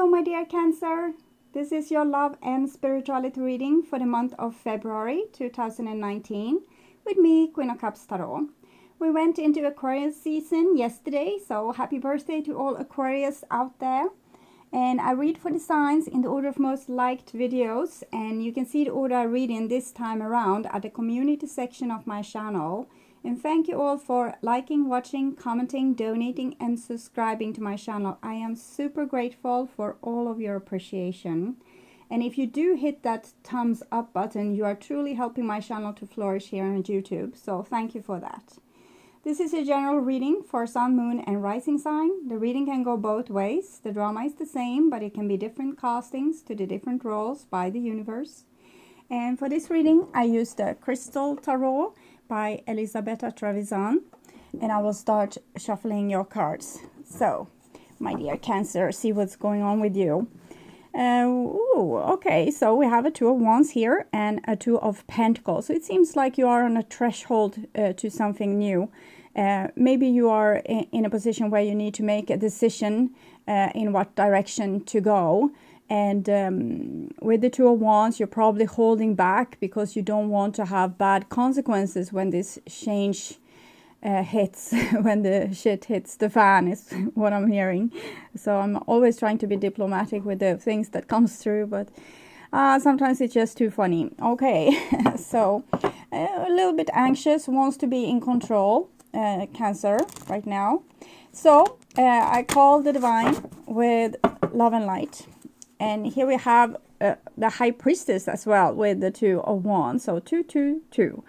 my dear Cancer. This is your love and spirituality reading for the month of February 2019 with me, Queen of Cups Tarot. We went into Aquarius season yesterday, so happy birthday to all Aquarius out there. And I read for the signs in the order of most liked videos, and you can see the order I read in this time around at the community section of my channel. And thank you all for liking, watching, commenting, donating and subscribing to my channel. I am super grateful for all of your appreciation. And if you do hit that thumbs up button, you are truly helping my channel to flourish here on YouTube. So thank you for that. This is a general reading for Sun, Moon and Rising sign. The reading can go both ways. The drama is the same, but it can be different castings to the different roles by the universe. And for this reading, I used the Crystal Tarot by Elisabetta Trevisan, and I will start shuffling your cards. So, my dear Cancer, see what's going on with you. Okay, so we have a Two of Wands here and a Two of Pentacles. So it seems like you are on a threshold to something new. Maybe you are in a position where you need to make a decision in what direction to go. And with the Two of Wands, you're probably holding back because you don't want to have bad consequences when this change hits, when the shit hits the fan, is what I'm hearing. So I'm always trying to be diplomatic with the things that comes through, but sometimes it's just too funny. Okay, so a little bit anxious, wants to be in control, Cancer, right now. So I call the Divine with Love and Light. And here we have the High Priestess as well with the Two of Wands. So 2, 2, 2.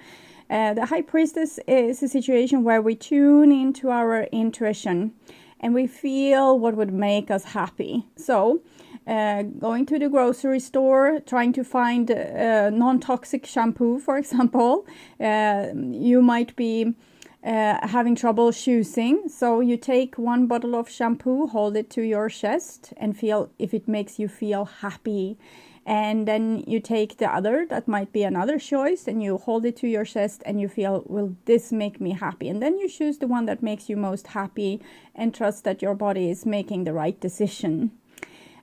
The High Priestess is a situation where we tune into our intuition and we feel what would make us happy. So going to the grocery store, trying to find non-toxic shampoo, for example, you might be having trouble choosing, so you take one bottle of shampoo, hold it to your chest and feel if it makes you feel happy, and then you take the other, that might be another choice, and you hold it to your chest and you feel, will this make me happy? And then you choose the one that makes you most happy and trust that your body is making the right decision.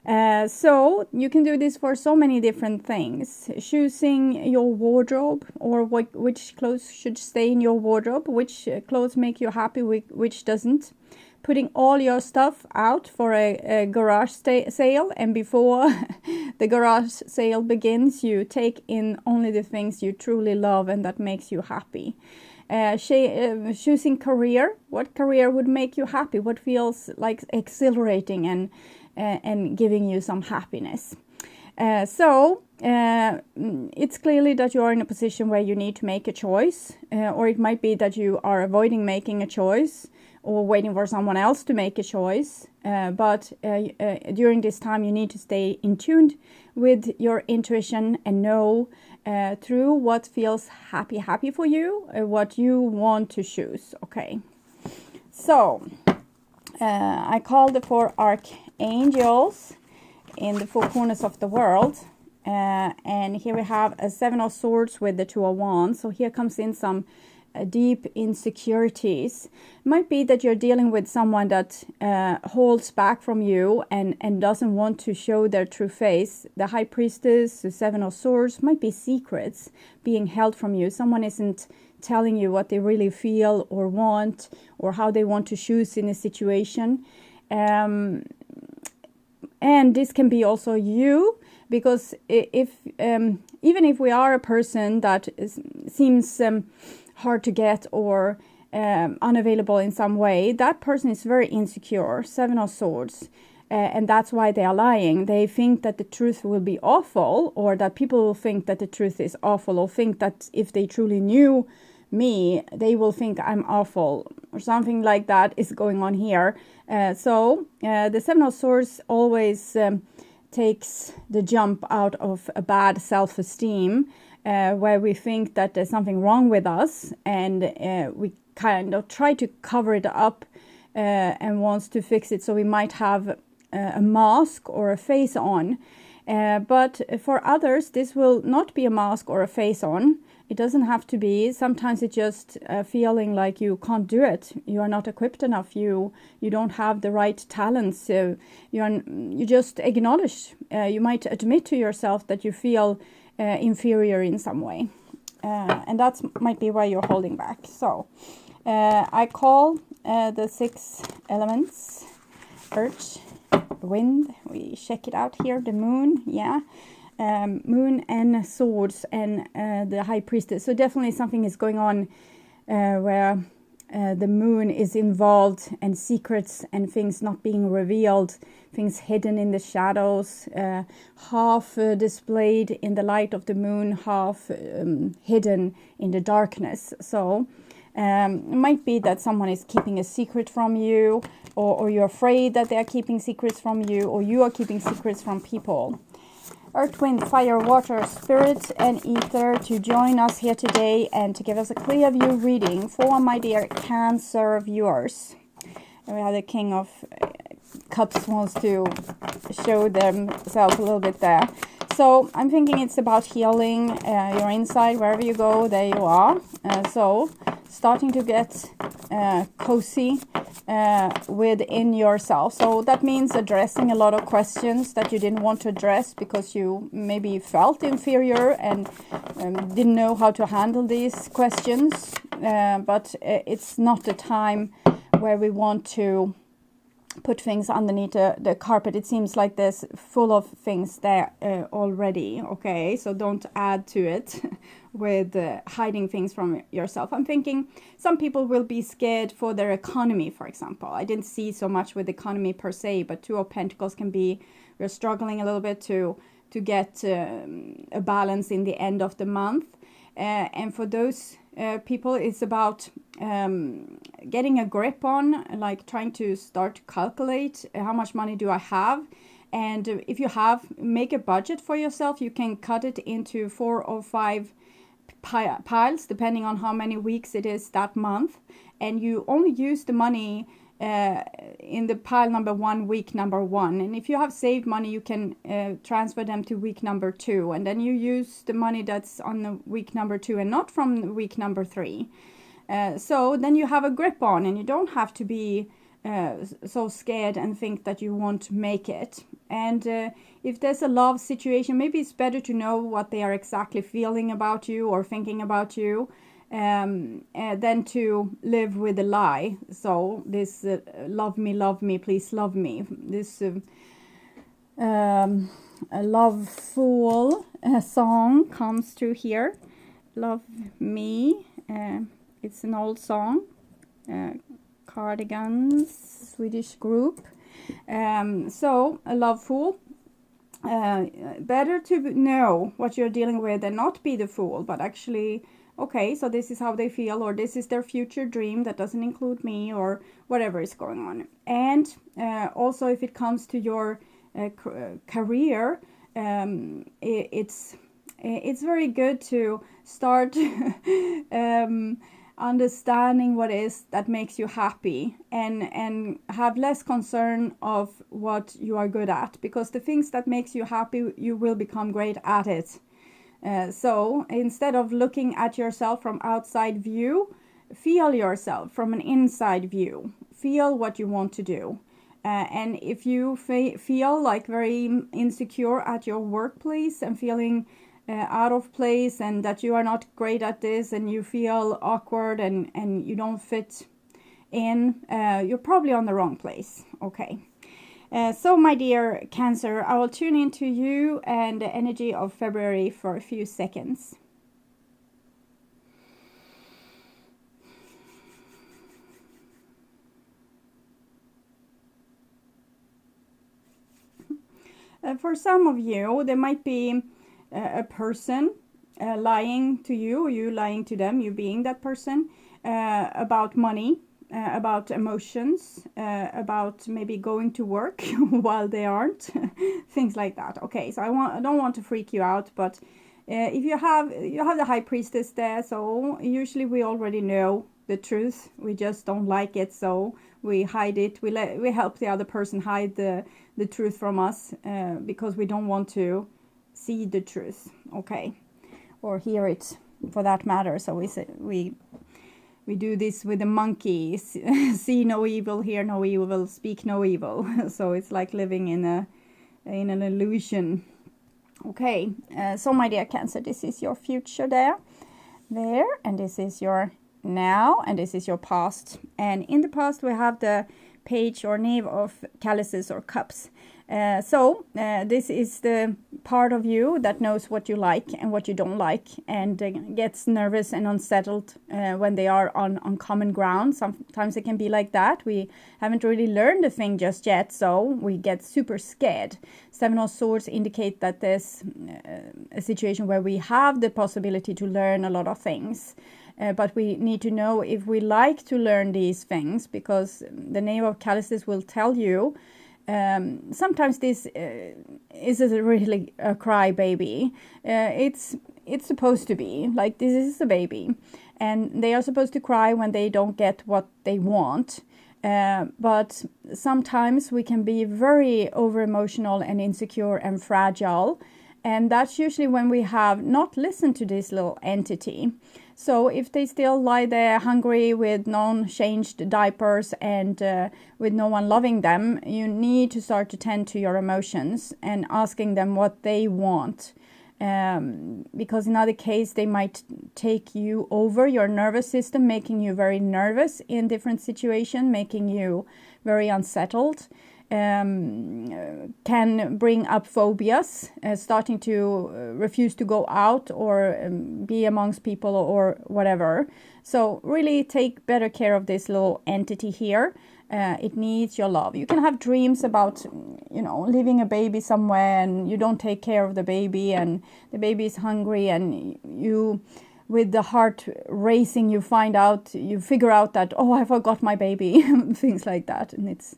So you can do this for so many different things. Choosing your wardrobe, or which clothes should stay in your wardrobe, which clothes make you happy, which doesn't. Putting all your stuff out for a garage sale, and before the garage sale begins, you take in only the things you truly love and that makes you happy. Choosing career, what career would make you happy, what feels like exhilarating and giving you some happiness. So it's clearly that you are in a position where you need to make a choice, or it might be that you are avoiding making a choice or waiting for someone else to make a choice. But during this time you need to stay in tune with your intuition and know through what feels happy for you, what you want to choose. Okay, so I call the 4 archangels in the 4 corners of the world, and here we have a 7 of Swords with the 2 of Wands. So here comes in some deep insecurities. It might be that you're dealing with someone that holds back from you and doesn't want to show their true face. The High Priestess, the 7 of Swords, might be secrets being held from you. Someone isn't telling you what they really feel or want, or how they want to choose in a situation. And this can be also you, because if even if we are a person that seems hard to get or unavailable in some way, that person is very insecure, 7 of Swords, and that's why they are lying. They think that the truth will be awful, or that people will think that the truth is awful, or think that if they truly knew me, they will think I'm awful, or something like that is going on here. So the 7 of Swords always takes the jump out of a bad self-esteem, where we think that there's something wrong with us, and we kind of try to cover it up and wants to fix it. So we might have a mask or a face on. But for others, this will not be a mask or a face on. It doesn't have to be. Sometimes it's just feeling like you can't do it. You are not equipped enough. You don't have the right talents. So you just acknowledge. You might admit to yourself that you feel inferior in some way. And that might be why you're holding back. So I call the 6 elements: earth, wind. We check it out here. The moon, yeah. Moon and swords and the high priestess. So definitely something is going on where the moon is involved, and secrets and things not being revealed, things hidden in the shadows, half displayed in the light of the moon, half hidden in the darkness. So it might be that someone is keeping a secret from you, or you're afraid that they are keeping secrets from you, or you are keeping secrets from people. Earth, wind, fire, water, spirit, and ether to join us here today and to give us a clear view reading for my dear Cancer viewers. We have the King of Cups wants to show themselves a little bit there. So I'm thinking it's about healing your inside. Wherever you go, there you are. So starting to get cozy within yourself. So that means addressing a lot of questions that you didn't want to address because you maybe felt inferior and didn't know how to handle these questions. But it's not the time where we want to put things underneath the carpet. It seems like there's full of things there already. Okay, so don't add to it with hiding things from yourself. I'm thinking some people will be scared for their economy, for example. I didn't see so much with economy per se, but 2 of Pentacles can be, we're struggling a little bit to get a balance in the end of the month. And for those people, it's about getting a grip on, like trying to start to calculate how much money do I have. And if you have, make a budget for yourself. You can cut it into 4 or 5 piles, depending on how many weeks it is that month. And you only use the money in the pile number 1, week number 1. And if you have saved money, you can transfer them to week number 2. And then you use the money that's on the week number 2 and not from week number 3. So then you have a grip on, and you don't have to be so scared and think that you won't make it. And if there's a love situation, maybe it's better to know what they are exactly feeling about you or thinking about you than to live with a lie. So this love me, please love me. This a love fool song comes through here. Love me. It's an old song. Cardigans, Swedish group. So a love fool. Better to know what you're dealing with and not be the fool, but actually, okay, so this is how they feel, or this is their future dream that doesn't include me, or whatever is going on. And also, if it comes to your career, it's very good to start understanding what is that makes you happy, and have less concern of what you are good at, because the things that makes you happy, you will become great at it. So instead of looking at yourself from outside view, feel yourself from an inside view. Feel what you want to do. And if you feel like very insecure at your workplace and feeling out of place, and that you are not great at this, and you feel awkward and you don't fit in, you're probably on the wrong place. Okay. So my dear Cancer, I will tune into you and the energy of February for a few seconds. For some of you, there might be a person lying to you, or you lying to them, you being that person, about money, about emotions, about maybe going to work while they aren't, things like that. Okay, so I don't want to freak you out, but if you have the High Priestess there, so usually we already know the truth. We just don't like it, so we hide it. We help the other person hide the truth from us because we don't want to see the truth, okay, or hear it for that matter. So we do this with the monkey. See no evil, hear no evil, speak no evil. So it's like living in an illusion. Okay, so my dear Cancer, this is your future there, and this is your now, and this is your past. And in the past we have the page or knave of chalices or cups. This is the part of you that knows what you like and what you don't like, and gets nervous and unsettled when they are on common ground. Sometimes it can be like that. We haven't really learned the thing just yet, so we get super scared. Seven of Swords indicate that there's a situation where we have the possibility to learn a lot of things. But we need to know if we like to learn these things, because the Knave of Chalices will tell you sometimes this is really a crybaby. It's supposed to be like, this is a baby, and they are supposed to cry when they don't get what they want. But sometimes we can be very over emotional and insecure and fragile, and that's usually when we have not listened to this little entity. So if they still lie there hungry with non-changed diapers and with no one loving them, you need to start to tend to your emotions and asking them what they want. Because in other case, they might take you over your nervous system, making you very nervous in different situations, making you very unsettled. Can bring up phobias, starting to refuse to go out or be amongst people or whatever. So really take better care of this little entity here. It needs your love. You can have dreams about, leaving a baby somewhere, and you don't take care of the baby, and the baby is hungry, and you, with the heart racing, you figure out that, oh, I forgot my baby, things like that. And it's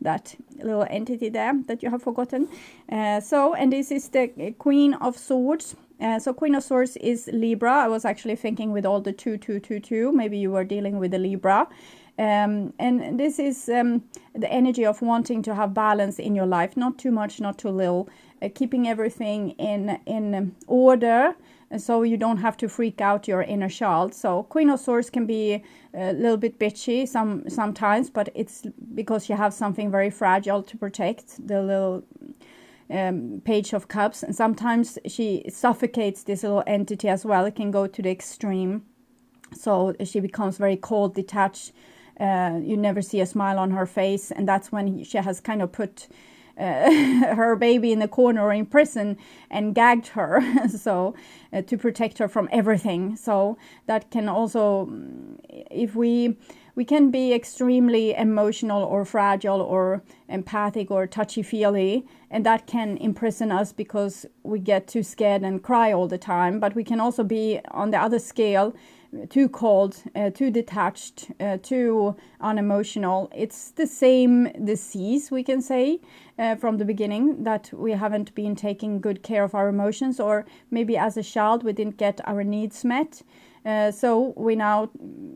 that little entity there that you have forgotten. And this is the Queen of Swords. So Queen of Swords is Libra. I was actually thinking with all the 2, 2, 2, 2, maybe you were dealing with the Libra. And this is the energy of wanting to have balance in your life, not too much, not too little, keeping everything in order, so you don't have to freak out your inner child. So Queen of Swords can be a little bit bitchy sometimes, but it's because you have something very fragile to protect, the little Page of Cups. And sometimes she suffocates this little entity as well. It can go to the extreme, so she becomes very cold, detached. You never see a smile on her face, and that's when she has kind of put her baby in the corner or in prison and gagged her, so to protect her from everything. So that can also, if we can be extremely emotional or fragile or empathic or touchy-feely, and that can imprison us because we get too scared and cry all the time. But we can also be on the other scale, too cold, too detached, too unemotional. It's the same disease, we can say, from the beginning, that we haven't been taking good care of our emotions, or maybe as a child we didn't get our needs met. So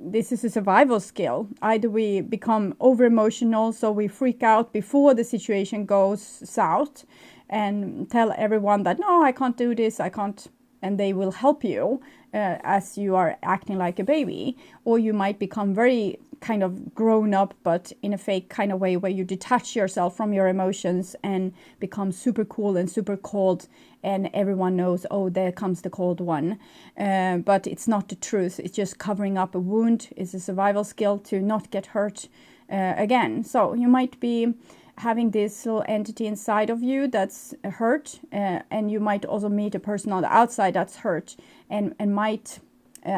this is a survival skill. Either we become over emotional, so we freak out before the situation goes south and tell everyone that, no, I can't do this, I can't, and they will help you as you are acting like a baby. Or you might become very kind of grown up, but in a fake kind of way, where you detach yourself from your emotions and become super cool and super cold, and everyone knows, oh, there comes the cold one. But it's not the truth. It's just covering up a wound. It's a survival skill to not get hurt again. So you might be having this little entity inside of you that's hurt, and you might also meet a person on the outside that's hurt and might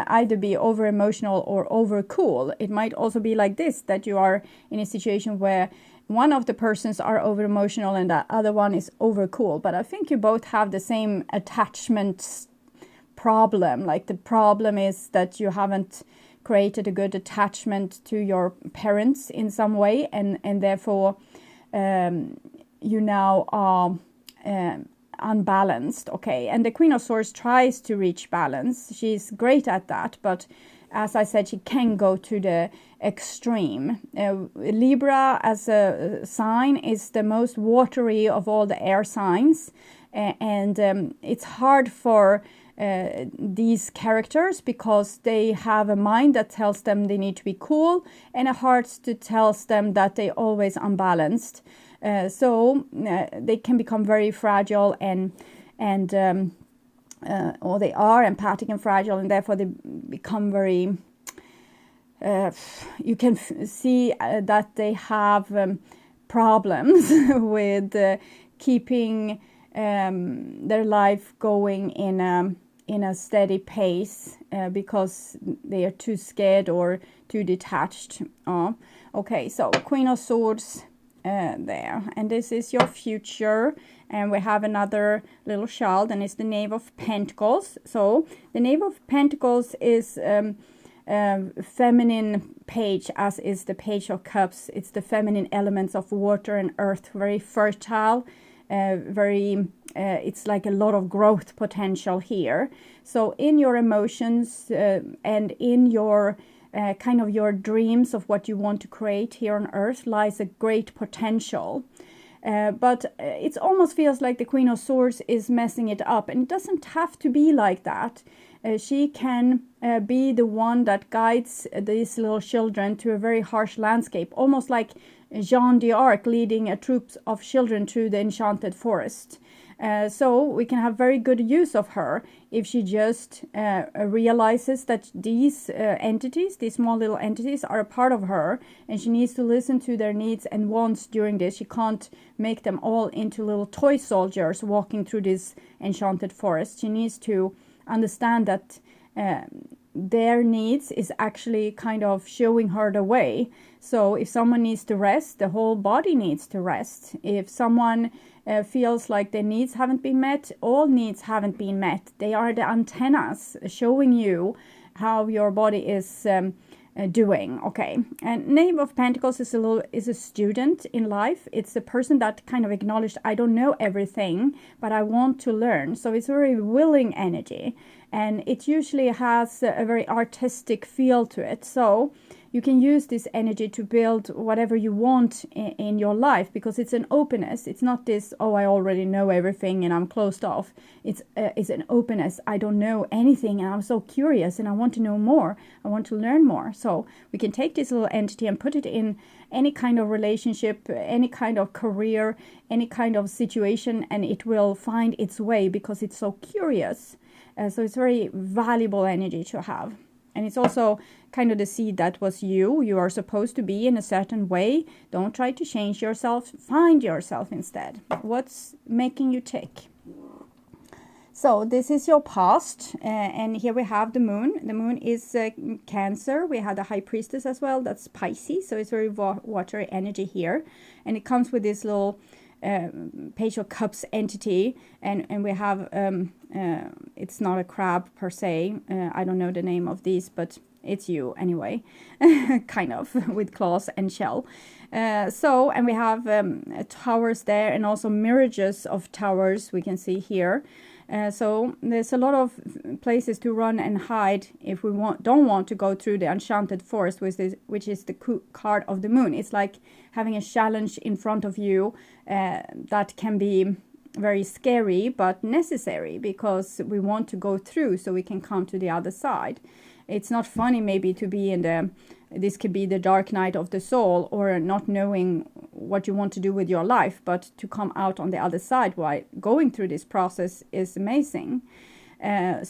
either be over emotional or over cool. It might also be like this, that you are in a situation where one of the persons are over emotional and the other one is over cool. But I think you both have the same attachment problem. Like, the problem is that you haven't created a good attachment to your parents in some way, and therefore you now are unbalanced. Okay, and the Queen of Swords tries to reach balance. She's great at that, but as I said, she can go to the extreme. Libra as a sign is the most watery of all the air signs, and it's hard for these characters because they have a mind that tells them they need to be cool and a heart that tells them that they're always unbalanced. So they can become very fragile or they are empathic and fragile, and therefore they become very you can see that they have problems with keeping their life going in a steady pace because they are too scared or too detached. Okay, so Queen of Swords there, and this is your future, and we have another little child, and it's the Knave of Pentacles. So the Knave of Pentacles is feminine page, as is the Page of Cups. It's the feminine elements of water and earth, very fertile, it's like a lot of growth potential here. So in your emotions and in your kind of your dreams of what you want to create here on earth lies a great potential. But it almost feels like the Queen of Swords is messing it up, and it doesn't have to be like that. She can be the one that guides these little children to a very harsh landscape, almost like Jeanne d'Arc leading a troop of children through the enchanted forest. So we can have very good use of her if she just realizes that these entities, these small little entities, are a part of her, and she needs to listen to their needs and wants during this. She can't make them all into little toy soldiers walking through this enchanted forest. She needs to understand that their needs is actually kind of showing her the way. So if someone needs to rest, the whole body needs to rest. If someone feels like their needs haven't been met, all needs haven't been met. They are the antennas showing you how your body is doing. Okay, and Knave of Pentacles is a student in life. It's a person that kind of acknowledged, I don't know everything, but I want to learn. So it's a very willing energy, and it usually has a very artistic feel to it. So you can use this energy to build whatever you want in your life, because it's an openness. It's not this, oh, I already know everything and I'm closed off. It's an openness. I don't know anything and I'm so curious and I want to know more. I want to learn more. So we can take this little entity and put it in any kind of relationship, any kind of career, any kind of situation, and it will find its way because it's so curious. So it's very valuable energy to have. And it's also kind of the seed that was you. You are supposed to be in a certain way. Don't try to change yourself. Find yourself instead. What's making you tick? So this is your past. And here we have the moon. The moon is Cancer. We have the High Priestess as well. That's Pisces. So it's very watery energy here. And it comes with this little Page of Cups entity, and we have it's not a crab per se, I don't know the name of these, but it's you anyway, kind of, with claws and shell. And we have towers there, and also mirages of towers we can see here. So there's a lot of places to run and hide if we don't want to go through the enchanted forest, which is the card of the moon. It's like having a challenge in front of you that can be very scary but necessary, because we want to go through so we can come to the other side. It's not funny maybe to be in this could be the dark night of the soul, or not knowing what you want to do with your life, but to come out on the other side while going through this process is amazing. I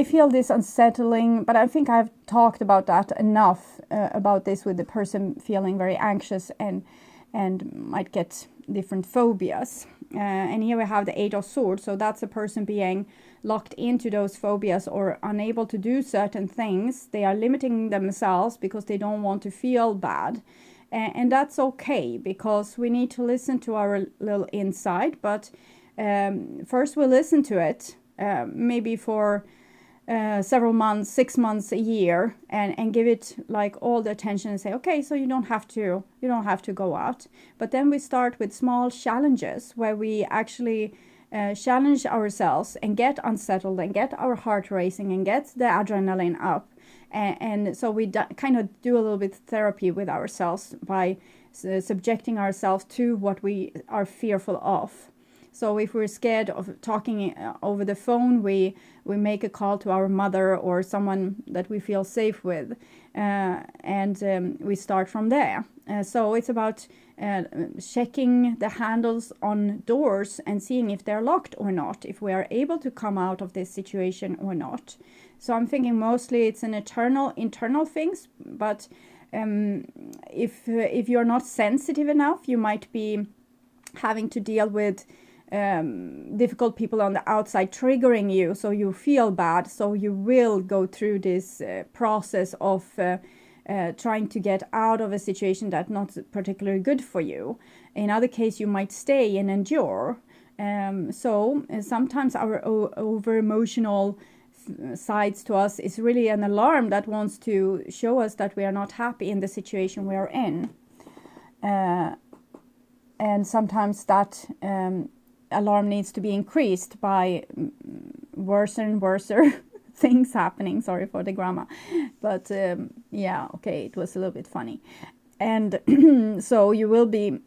feel this unsettling, but I think I've talked about that enough, about this with the person feeling very anxious and might get different phobias. And here we have the Eight of Swords, so that's a person being locked into those phobias or unable to do certain things. They are limiting themselves because they don't want to feel bad. And that's okay, because we need to listen to our little inside. But first we'll listen to it, maybe for several months, 6 months, a year, and give it like all the attention and say, okay, so you don't have to go out. But then we start with small challenges where we actually challenge ourselves and get unsettled and get our heart racing and get the adrenaline up. And so we kind of do a little bit of therapy with ourselves by subjecting ourselves to what we are fearful of. So if we're scared of talking over the phone, we make a call to our mother or someone that we feel safe with, and we start from there. So it's about checking the handles on doors and seeing if they're locked or not, if we are able to come out of this situation or not. So I'm thinking mostly it's an internal things, but if you're not sensitive enough, you might be having to deal with difficult people on the outside triggering you, so you feel bad, so you will go through this process of trying to get out of a situation that's not particularly good for you. In other case, you might stay and endure. So sometimes our over emotional sides to us is really an alarm that wants to show us that we are not happy in the situation we are in, and sometimes that alarm needs to be increased by worse and worse things happening. Sorry for the grammar, but yeah, okay, it was a little bit funny. And so you will be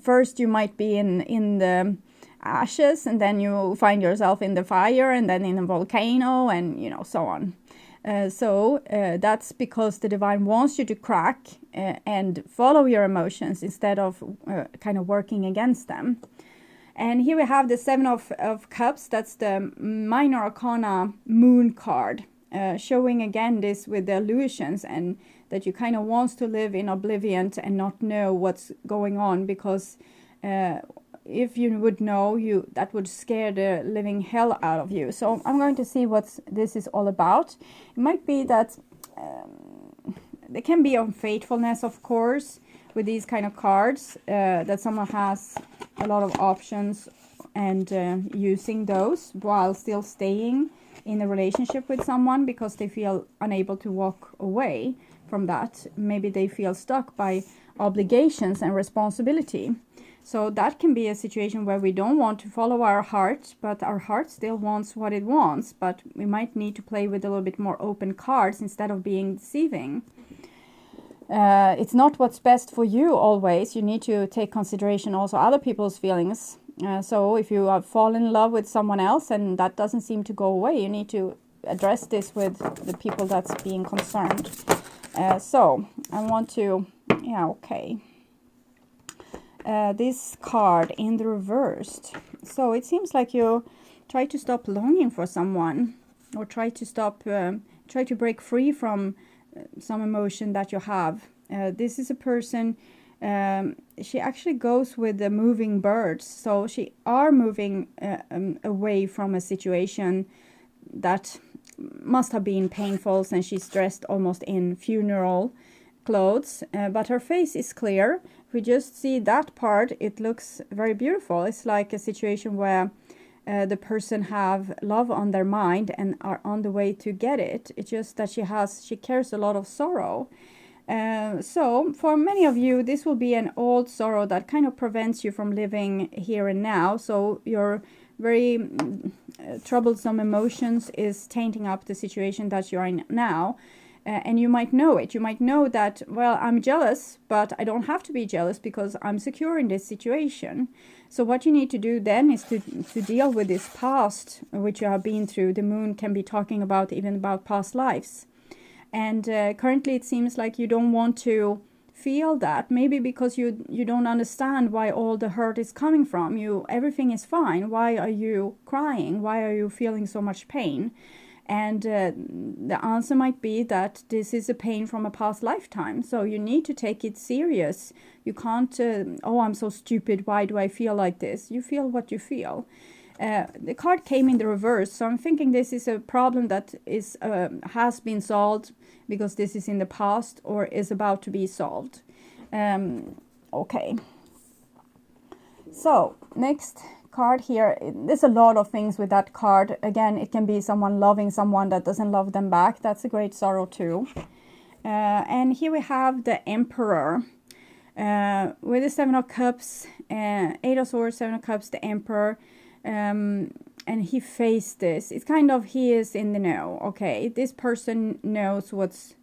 first you might be in the ashes, and then you find yourself in the fire, and then in a volcano, and so on. So that's because the divine wants you to crack and follow your emotions instead of kind of working against them. And here we have the Seven of Cups. That's the Minor Arcana Moon card, showing again this with the illusions, and that you kind of wants to live in oblivion and not know what's going on, because if you would know, that would scare the living hell out of you. So I'm going to see what this is all about. It might be that there can be unfaithfulness, of course, with these kind of cards, that someone has a lot of options and using those while still staying in a relationship with someone because they feel unable to walk away from that. Maybe they feel stuck by obligations and responsibility. So that can be a situation where we don't want to follow our heart, but our heart still wants what it wants, but we might need to play with a little bit more open cards instead of being deceiving. It's not what's best for you always. You need to take consideration also other people's feelings. So if you have fallen in love with someone else and that doesn't seem to go away, you need to address this with the people that's being concerned. So I want to, this card in the reversed. So it seems like you try to stop longing for someone, or try to break free from some emotion that you have. This is a person, she actually goes with the moving birds. So she are moving away from a situation that must have been painful, and she's dressed almost in funeral clothes, but her face is clear. If we just see that part, it looks very beautiful. It's like a situation where the person have love on their mind and are on the way to get it. It's just that she carries a lot of sorrow. So for many of you, this will be an old sorrow that kind of prevents you from living here and now. So your very troublesome emotions is tainting up the situation that you're in now. And you might know it. You might know that, well, I'm jealous, but I don't have to be jealous because I'm secure in this situation. So what you need to do then is to deal with this past, which you have been through. The moon can be talking about even about past lives. And currently it seems like you don't want to feel that. Maybe because you don't understand why all the hurt is coming from. Everything is fine. Why are you crying? Why are you feeling so much pain? And the answer might be that this is a pain from a past lifetime. So you need to take it serious. You can't, I'm so stupid. Why do I feel like this? You feel what you feel. The card came in the reverse. So I'm thinking this is a problem that has been solved because this is in the past or is about to be solved. Okay. So next card here, there's a lot of things with that card. Again, it can be someone loving someone that doesn't love them back. That's a great sorrow too. And here we have the Emperor. With the Seven of Cups, Eight of Swords, Seven of Cups, the Emperor, and he faced this. It's kind of, he is in the know. Okay, this person knows what's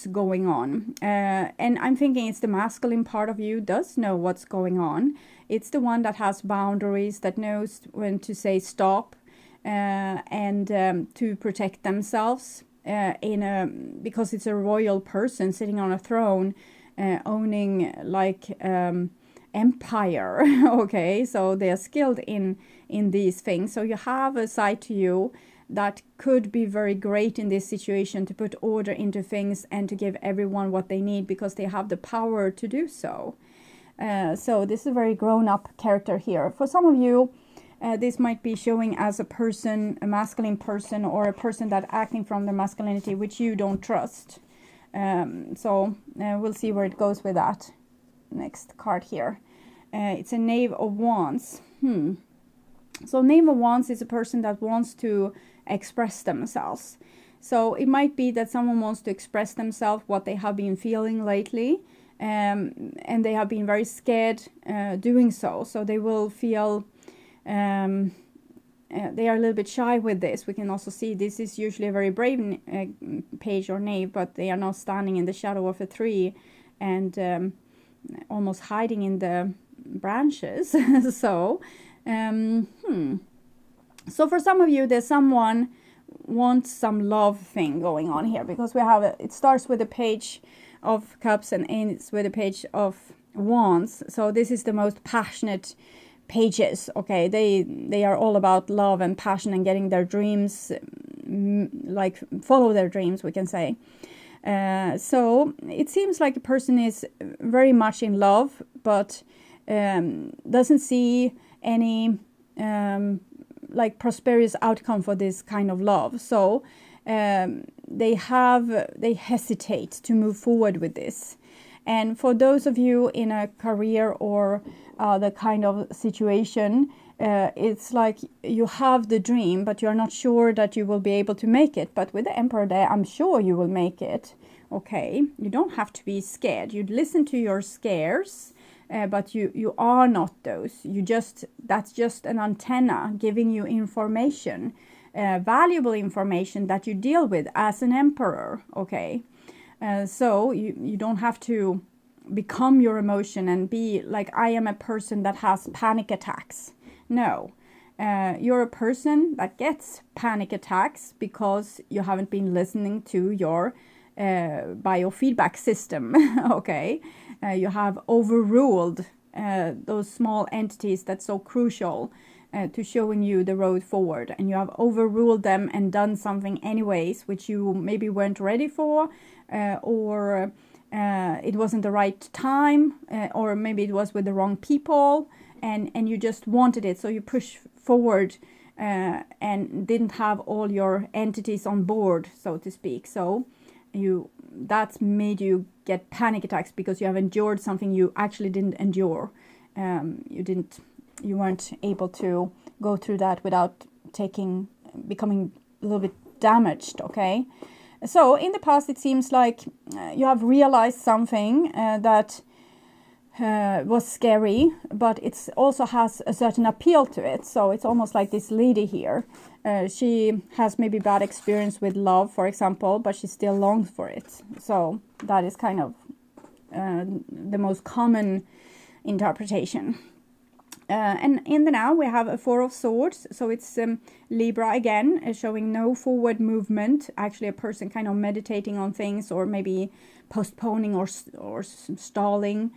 going on, and I'm thinking it's the masculine part of you does know what's going on. It's the one that has boundaries, that knows when to say stop, and to protect themselves, because it's a royal person sitting on a throne, owning like empire. Okay, so they are skilled in these things. So you have a side to you that could be very great in this situation, to put order into things and to give everyone what they need, because they have the power to do so. So this is a very grown-up character here. For some of you, this might be showing as a person, a masculine person, or a person that acting from their masculinity which you don't trust. So we'll see where it goes with that. Next card here. It's a Knave of Wands. So Knave of Wands is a person that wants to express themselves. So it might be that someone wants to express themselves, what they have been feeling lately, and they have been very scared doing so. So they will feel they are a little bit shy with this. We can also see this is usually a very brave page or knave, but they are now standing in the shadow of a tree and almost hiding in the branches. So so for some of you, there's someone wants some love thing going on here, because we have it starts with a Page of Cups and ends with a Page of Wands. So this is the most passionate pages. Okay, they are all about love and passion and getting their dreams, like follow their dreams, we can say. So it seems like a person is very much in love, but doesn't see any like prosperous outcome for this kind of love. So they hesitate to move forward with this. And for those of you in a career or the kind of situation, it's like you have the dream, but you're not sure that you will be able to make it. But with the Emperor there, I'm sure you will make it. Okay, you don't have to be scared. You listen to your scares, but you are not those. That's just an antenna giving you information, valuable information that you deal with as an emperor. Okay, so you don't have to become your emotion and be like, I am a person that has panic attacks. No, you're a person that gets panic attacks because you haven't been listening to your biofeedback system. Okay, you have overruled those small entities that's so crucial to showing you the road forward, and you have overruled them and done something anyways which you maybe weren't ready for, or it wasn't the right time, or maybe it was with the wrong people, and you just wanted it, so you push forward and didn't have all your entities on board, so to speak. So that's made you get panic attacks because you have endured something you actually didn't endure. You weren't able to go through that without becoming a little bit damaged. Okay, so in the past it seems like you have realized something that was scary, but it also has a certain appeal to it. So it's almost like this lady here. She has maybe bad experience with love, for example, but she still longs for it. So that is kind of the most common interpretation. And in the now we have a Four of Swords. So it's Libra again, showing no forward movement. Actually a person kind of meditating on things, or maybe postponing or stalling,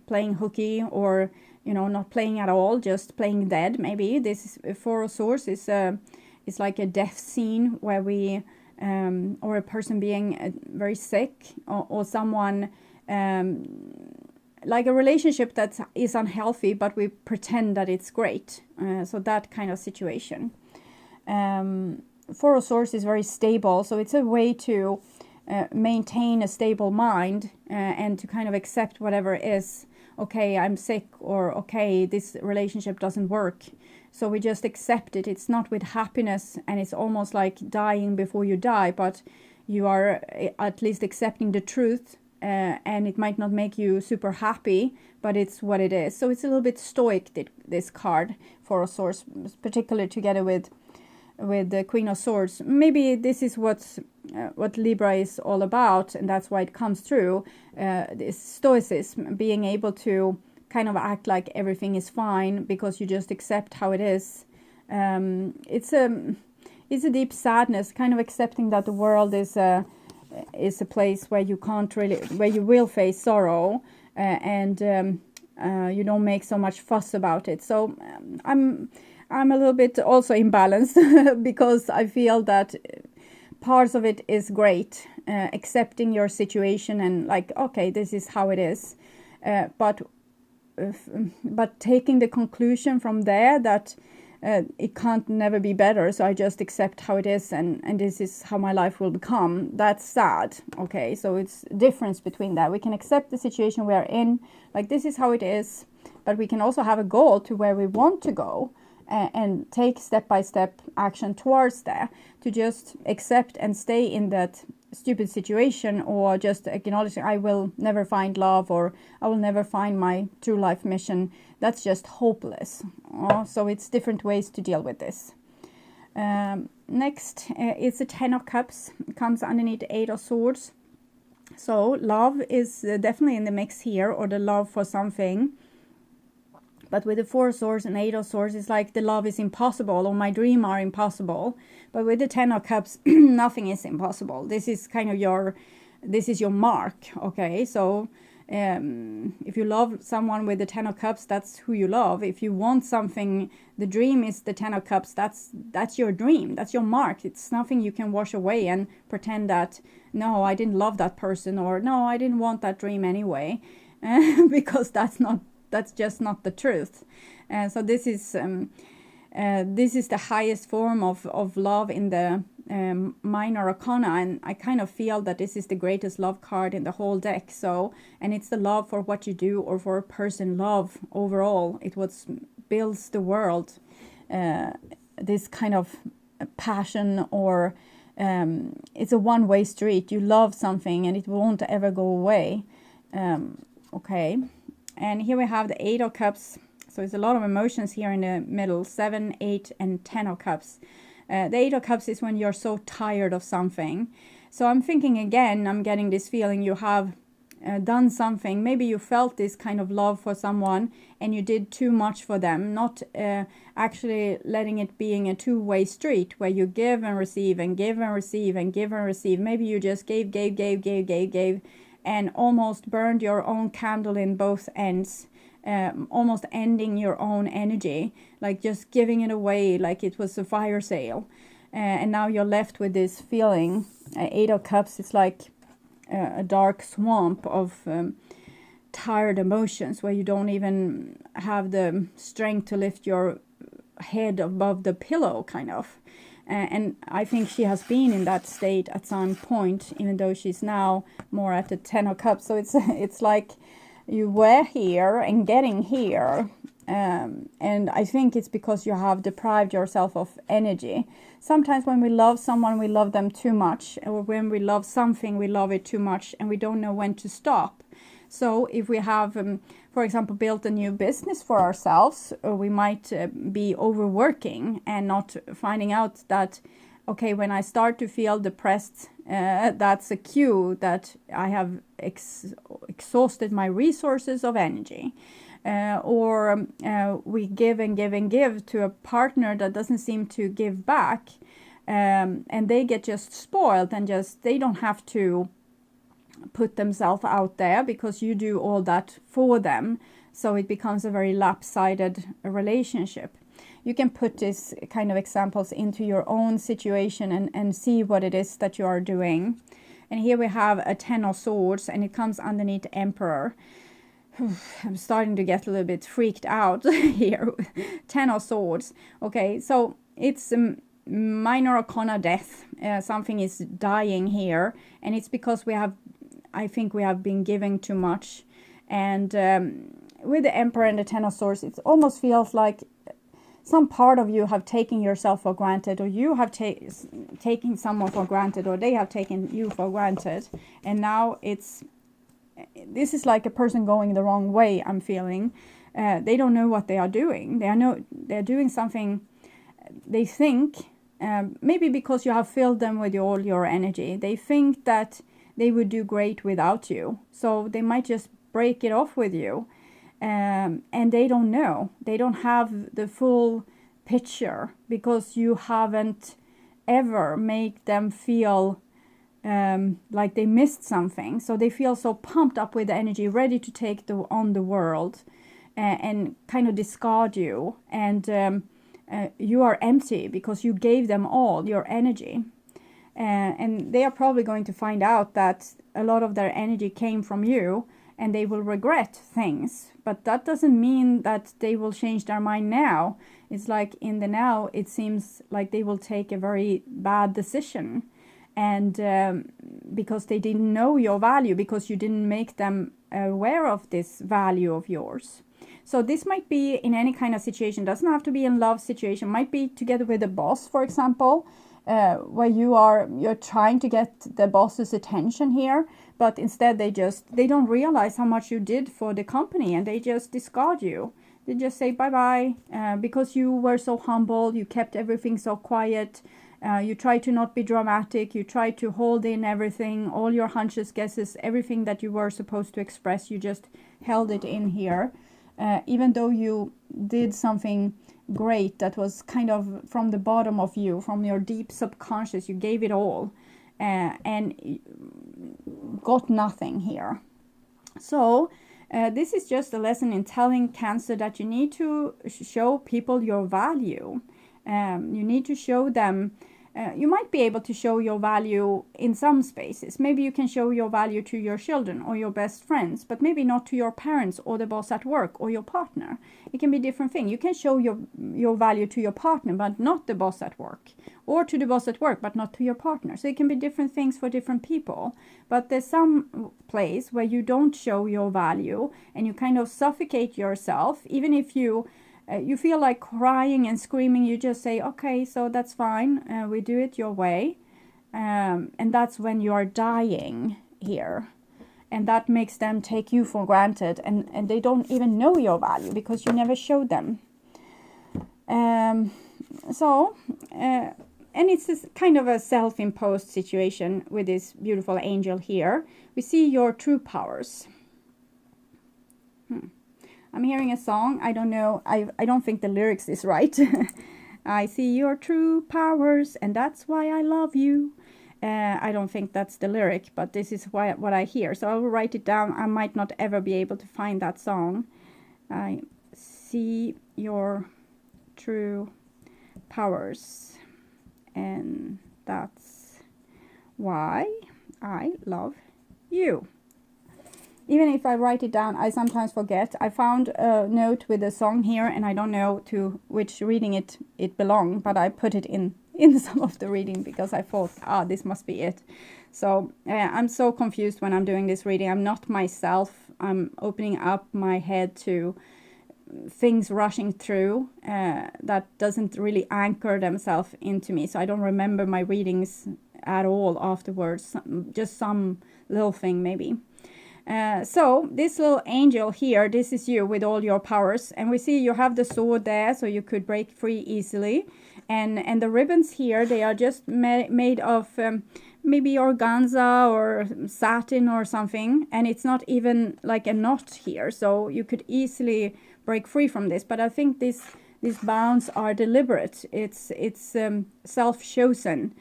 playing hooky, or not playing at all, just playing dead. Maybe this is Four of Swords is like a death scene where we or a person being very sick, or someone like a relationship that is unhealthy, but we pretend that it's great. So that kind of situation. Four of Swords is very stable, so it's a way to maintain a stable mind and to kind of accept whatever is. Okay, I'm sick, or okay, this relationship doesn't work. So we just accept it. It's not with happiness, and it's almost like dying before you die, but you are at least accepting the truth and it might not make you super happy, but it's what it is. So it's a little bit stoic, this card, Four of Swords, particularly together with the Queen of Swords. Maybe this is what Libra is all about, and that's why it comes through, this stoicism, being able to kind of act like everything is fine because you just accept how it is. It's a deep sadness, kind of accepting that the world is a place where you can't really, where you will face sorrow, and you don't make so much fuss about it. So I'm a little bit also imbalanced because I feel that parts of it is great, accepting your situation and like, okay, this is how it is, but taking the conclusion from there that it can't never be better, so I just accept how it is, and this is how my life will become. That's sad. Okay, so it's a difference between that. We can accept the situation we are in, like this is how it is, but we can also have a goal to where we want to go, and take step-by-step action towards there. To just accept and stay in that stupid situation, or just acknowledging I will never find love, or I will never find my true life mission, that's just hopeless. So it's different ways to deal with this. Next, it's the Ten of Cups. It comes underneath the Eight of Swords. So love is definitely in the mix here, or the love for something. But with the Four of Swords and Eight of Swords, it's like the love is impossible, or my dream are impossible. But with the Ten of Cups, nothing is impossible. This is kind of your mark, okay? So if you love someone with the Ten of Cups, that's who you love. If you want something, the dream is the Ten of Cups, that's your dream, that's your mark. It's nothing you can wash away and pretend that, no, I didn't love that person, or no, I didn't want that dream anyway, because that's just not the truth. So this is the highest form of love in the minor arcana, and I kind of feel that this is the greatest love card in the whole deck. So, and it's the love for what you do, or for a person, love overall. It what builds the world, this kind of passion, or it's a one-way street. You love something and it won't ever go away. Okay, and here we have the Eight of Cups. So it's a lot of emotions here in the middle, 7, 8, and 10 of Cups. The Eight of Cups is when you're so tired of something. So I'm thinking again, I'm getting this feeling you have done something. Maybe you felt this kind of love for someone and you did too much for them, not actually letting it being a two-way street where you give and receive and give and receive and give and receive. Maybe you just gave, and almost burned your own candle in both ends. Almost ending your own energy, like just giving it away like it was a fire sale, and now you're left with this feeling. Eight of Cups is like a dark swamp of tired emotions where you don't even have the strength to lift your head above the pillow, kind of. And I think she has been in that state at some point, even though she's now more at the 10 of Cups. So it's like you were here and getting here, and I think it's because you have deprived yourself of energy. Sometimes when we love someone, we love them too much, or when we love something, we love it too much, and we don't know when to stop. So if we have, for example, built a new business for ourselves, we might be overworking and not finding out that, okay, when I start to feel depressed, that's a cue that I have exhausted my resources of energy. Or we give and give and give to a partner that doesn't seem to give back, and they get just spoiled, and just they don't have to put themselves out there because you do all that for them. So it becomes a very lopsided relationship. You can put these kind of examples into your own situation and see what it is that you are doing. And here we have a 10 of Swords, and it comes underneath Emperor. I'm starting to get a little bit freaked out here. 10 of Swords. Okay, so it's minor arcana death. Something is dying here, and it's because I think we have been giving too much. And with the Emperor and the 10 of Swords, it almost feels like some part of you have taken yourself for granted, or you have taken someone for granted, or they have taken you for granted. And now it's this is like a person going the wrong way, I'm feeling. They don't know what they are doing. They're doing something they think, maybe because you have filled them with all your energy. They think that they would do great without you. So they might just break it off with you. And they don't know. They don't have the full picture because you haven't ever made them feel like they missed something. So they feel so pumped up with energy, ready to take on the world and kind of discard you. And you are empty because you gave them all your energy. And they are probably going to find out that a lot of their energy came from you, and they will regret things. But that doesn't mean that they will change their mind now. It's like in the now, it seems like they will take a very bad decision. And because they didn't know your value, because you didn't make them aware of this value of yours. So this might be in any kind of situation. Doesn't have to be in love situation. Might be together with a boss, for example, where you're trying to get the boss's attention here, but instead they don't realize how much you did for the company, and they just discard you. They just say bye-bye because you were so humble, you kept everything so quiet, you tried to not be dramatic, you tried to hold in everything, all your hunches, guesses, everything that you were supposed to express, you just held it in here. Even though you did something great that was kind of from the bottom of you, from your deep subconscious, you gave it all and got nothing here. So this is just a lesson in telling Cancer that you need to show people your value. You need to show them. You might be able to show your value in some spaces. Maybe you can show your value to your children or your best friends, but maybe not to your parents or the boss at work or your partner. It can be a different thing. You can show your value to your partner, but not the boss at work, or to the boss at work, but not to your partner. So it can be different things for different people. But there's some place where you don't show your value and you kind of suffocate yourself, even if you feel like crying and screaming, you just say, okay, so that's fine. We do it your way. And that's when you are dying here. And that makes them take you for granted. And they don't even know your value because you never showed them. And it's this kind of a self-imposed situation with this beautiful angel here. We see your true powers. I'm hearing a song. I don't know. I don't think the lyrics is right. I see your true powers, and that's why I love you. I don't think that's the lyric, but this is what I hear. So I will write it down. I might not ever be able to find that song. I see your true powers, and that's why I love you. Even if I write it down, I sometimes forget. I found a note with a song here, and I don't know to which reading it belonged, but I put it in some of the reading because I thought, this must be it. So I'm so confused when I'm doing this reading. I'm not myself. I'm opening up my head to things rushing through that doesn't really anchor themselves into me. So I don't remember my readings at all afterwards, just some little thing maybe. So this little angel here, this is you with all your powers, and we see you have the sword there, so you could break free easily, and the ribbons here, they are just made of maybe organza or satin or something, and it's not even like a knot here, so you could easily break free from this. But I think these bounds are deliberate. It's self-chosen.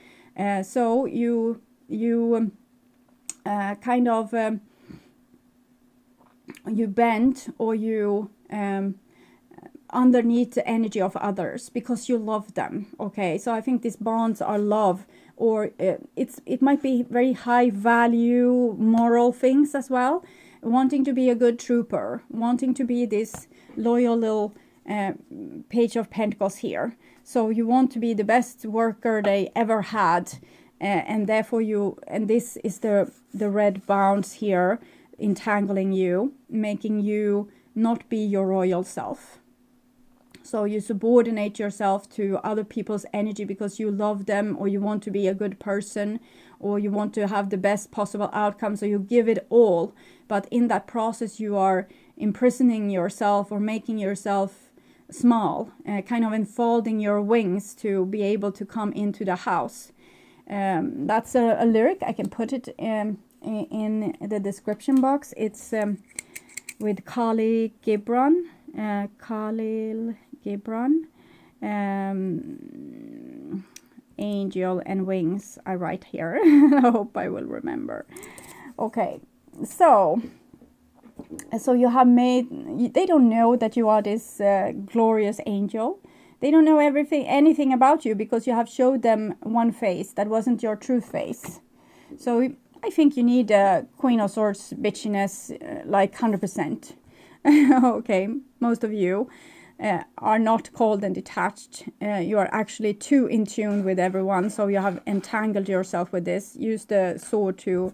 So you kind of you bend, or you underneath the energy of others because you love them. Okay, so I think these bonds are love, or it might be very high value moral things as well. Wanting to be a good trooper, wanting to be this loyal little Page of Pentacles here. So you want to be the best worker they ever had, and therefore this is the red bounds here, entangling you, making you not be your royal self. So you subordinate yourself to other people's energy because you love them, or you want to be a good person, or you want to have the best possible outcome, so you give it all. But in that process, you are imprisoning yourself or making yourself small, kind of enfolding your wings to be able to come into the house. That's a lyric. I can put it in the description box. It's with KHALIL GIBRAN. KHALIL GIBRAN. Angel and wings, I write here. I hope I will remember. Okay, so you have made, they don't know that you are this glorious angel. They don't know anything about you, because you have showed them one face that wasn't your true face. So I think you need a Queen of Swords bitchiness, like 100%. Okay, most of you are not cold and detached. You are actually too in tune with everyone, so you have entangled yourself with this. Use the sword to,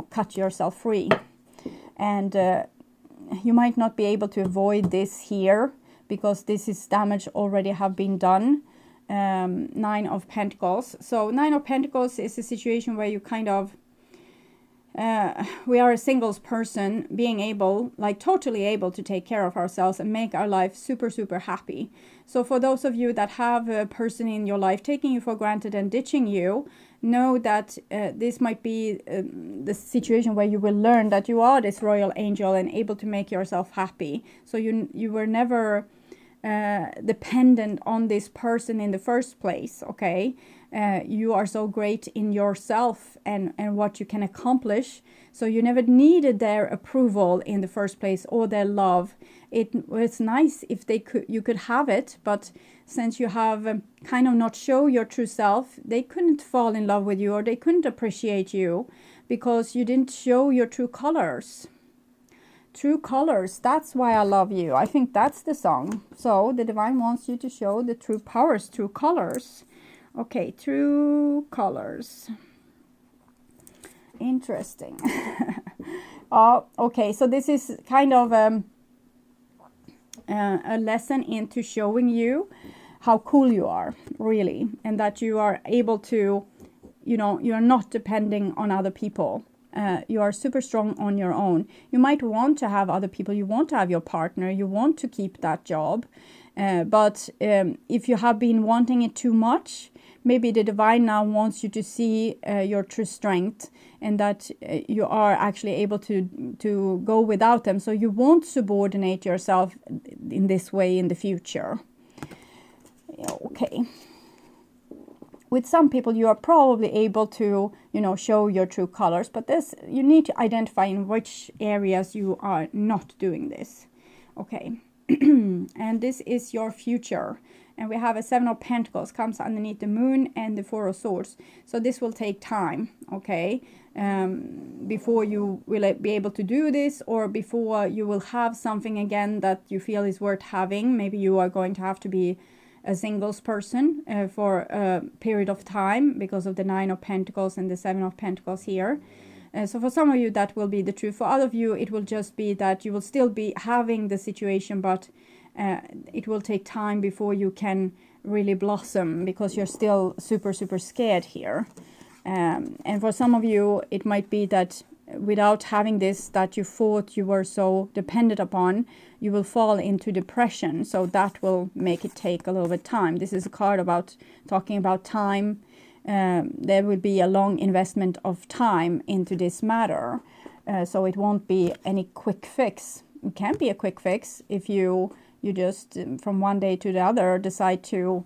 cut yourself free. And you might not be able to avoid this here, because this is damage already have been done. Nine of Pentacles. So Nine of Pentacles is a situation where you kind of, we are a singles person being able, like totally able to take care of ourselves and make our life super, super happy. So for those of you that have a person in your life taking you for granted and ditching you, know that this might be the situation where you will learn that you are this royal angel and able to make yourself happy. So you were never dependent on this person in the first place, okay? You are so great in yourself and what you can accomplish, so you never needed their approval in the first place or their love. It was nice if you could have it, but since you have kind of not show your true self, they couldn't fall in love with you, or they couldn't appreciate you because you didn't show your true colors. True colors, that's why I love you. I think that's the song. So the divine wants you to show the true powers, true colors. Okay, true colors. Interesting. Okay, so this is kind of a lesson into showing you how cool you are, really, and that you are able to, you are not depending on other people. You are super strong on your own. You might want to have other people, you want to have your partner, you want to keep that job, but if you have been wanting it too much, maybe the divine now wants you to see your true strength, and that you are actually able to go without them, so you won't subordinate yourself in this way in the future. Okay. With some people, you are probably able to, show your true colors, but you need to identify in which areas you are not doing this. Okay, and this is your future. And we have a Seven of Pentacles comes underneath the Moon and the Four of Swords. So this will take time, okay, before you will be able to do this, or before you will have something again that you feel is worth having. Maybe you are going to have to be a singles person for a period of time because of the Nine of Pentacles and the Seven of Pentacles here. So for some of you that will be the truth. For other of you it will just be that you will still be having the situation, but it will take time before you can really blossom, because you're still super, super scared here. And for some of you it might be that without having this that you thought you were so dependent upon, you will fall into depression. So that will make it take a little bit time. This is a card about talking about time. There will be a long investment of time into this matter. So it won't be any quick fix. It can be a quick fix if you just from one day to the other decide to